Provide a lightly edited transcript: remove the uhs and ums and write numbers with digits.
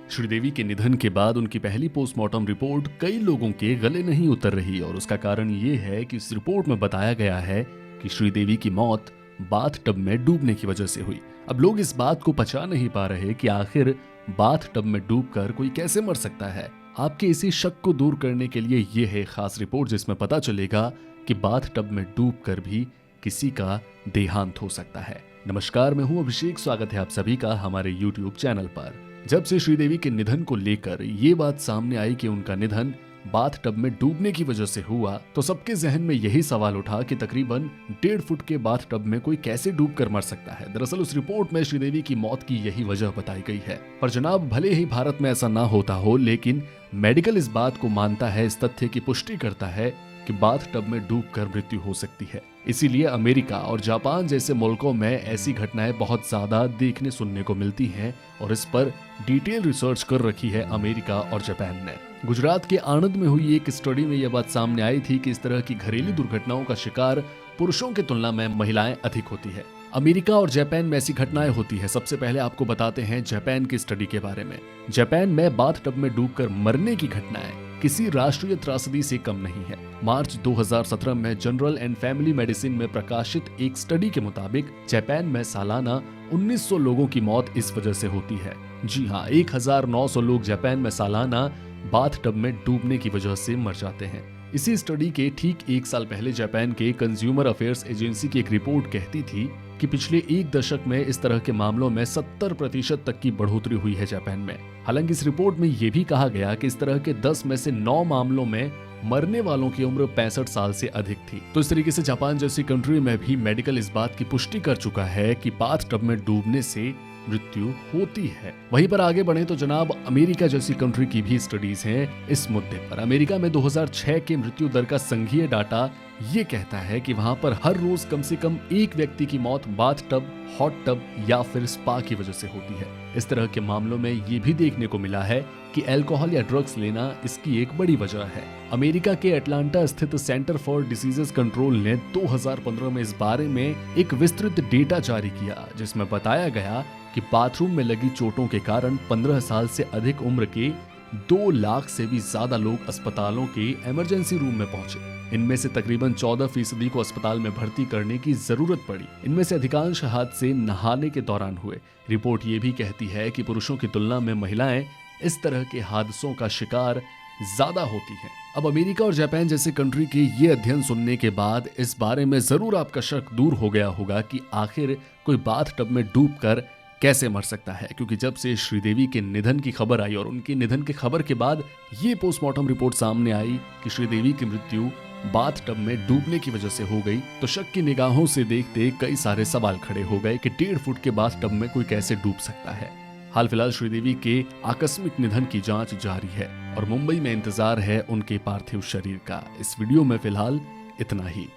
श्रीदेवी के निधन के बाद उनकी पहली पोस्टमार्टम रिपोर्ट कई लोगों के गले नहीं उतर रही और उसका कारण ये है कि इस रिपोर्ट में बताया गया है कि श्रीदेवी की मौत बाथटब में डूबने की वजह से हुई। अब लोग इस बात को पचा नहीं पा रहे कि आखिर बाथटब में डूबकर कोई कैसे मर सकता है। आपके इसी शक को दूर करने के लिए ये है खास रिपोर्ट जिसमें पता चलेगा कि बाथटब में डूबकर भी किसी का देहांत हो सकता है। नमस्कार, मैं हूं अभिषेक, स्वागत है आप सभी का हमारे YouTube चैनल पर। जब से श्रीदेवी के निधन को लेकर ये बात सामने आई कि उनका निधन बाथटब में डूबने की वजह से हुआ, तो सबके जहन में यही सवाल उठा कि तकरीबन 1.5 फुट के बाथटब में कोई कैसे डूबकर मर सकता है। दरअसल उस रिपोर्ट में श्रीदेवी की मौत की यही वजह बताई गई है। पर जनाब, भले ही भारत में ऐसा ना होता हो, लेकिन मेडिकल इस बात को मानता है, इस तथ्य की पुष्टि करता है कि बाथटब में डूबकर मृत्यु हो सकती है। इसीलिए अमेरिका और जापान जैसे मुल्कों में ऐसी घटनाएं बहुत ज्यादा देखने सुनने को मिलती हैं और इस पर डिटेल रिसर्च कर रखी है अमेरिका और जापान ने। गुजरात के आणंद में हुई एक स्टडी में यह बात सामने आई थी कि इस तरह की घरेलू दुर्घटनाओं का शिकार पुरुषों की तुलना में महिलाएं अधिक होती है। अमेरिका और जापान में ऐसी घटनाएं होती है। सबसे पहले आपको बताते हैं जापान की स्टडी के बारे में। जापान में बाथटब में डूबकर मरने की घटनाएं किसी राष्ट्रीय त्रासदी से कम नहीं है। मार्च 2017 में जनरल एंड फैमिली मेडिसिन में प्रकाशित एक स्टडी के मुताबिक जापान में सालाना 1900 लोगों की मौत इस वजह से होती है। जी हाँ, 1900 लोग जापान में सालाना बाथटब में डूबने की वजह से मर जाते हैं। इसी स्टडी के ठीक एक साल पहले जापान के कंज्यूमर अफेयर्स एजेंसी की एक रिपोर्ट कहती थी कि पिछले एक दशक में इस तरह के मामलों में 70% तक की बढ़ोतरी हुई है जापान में। हालांकि इस रिपोर्ट में यह भी कहा गया कि इस तरह के 10 में से 9 मामलों में मरने वालों की उम्र 65 साल से अधिक थी। तो इस तरीके से जापान जैसी कंट्री में भी मेडिकल इस बात की पुष्टि कर चुका है कि बाथटब में डूबने से मृत्यु होती है। वहीं पर आगे बढ़े तो जनाब, अमेरिका जैसी कंट्री की भी स्टडीज हैं इस मुद्दे पर। अमेरिका में 2006 के मृत्यु दर का संघीय डाटा ये कहता है कि वहां पर हर रोज कम से कम एक व्यक्ति की मौत बाथटब, हॉट टब या फिर स्पा की वजह से होती है। इस तरह के मामलों में ये भी देखने को मिला है कि अल्कोहल या ड्रग्स लेना इसकी एक बड़ी वजह है। अमेरिका के अटलांटा स्थित सेंटर फॉर डिसीजेस कंट्रोल ने 2015 में इस बारे में एक विस्तृत डेटा जारी किया जिसमें बताया गया कि बाथरूम में लगी चोटों के कारण 15 साल से अधिक उम्र के 2 लाख से भी ज्यादा लोग अस्पतालों के इमरजेंसी रूम में पहुंचे। इनमें से तकरीबन 14% को अस्पताल में भर्ती करने की जरूरत पड़ी। इनमें से अधिकांश हादसे नहाने के दौरान हुए। रिपोर्ट ये भी कहती है कि पुरुषों की तुलना में महिलाएं इस तरह के हादसों का शिकार ज्यादा होती हैं। अब अमेरिका और जापान जैसे कंट्री के ये अध्ययन सुनने के बाद इस बारे में जरूर आपका शक दूर हो गया होगा कि आखिर कोई बाथटब में डूबकर कैसे मर सकता है, क्योंकि जब से श्रीदेवी के निधन की खबर आई और उनके निधन की खबर के बाद ये पोस्टमार्टम रिपोर्ट सामने आई कि श्रीदेवी की मृत्यु बाथटब में डूबने की वजह से हो गई, तो शक की निगाहों से देखते कई सारे सवाल खड़े हो गए कि 1.5 फुट के बाथटब में कोई कैसे डूब सकता है। हाल फिलहाल श्रीदेवी के आकस्मिक निधन की जांच जारी है और मुंबई में इंतजार है उनके पार्थिव शरीर का। इस वीडियो में फिलहाल इतना ही।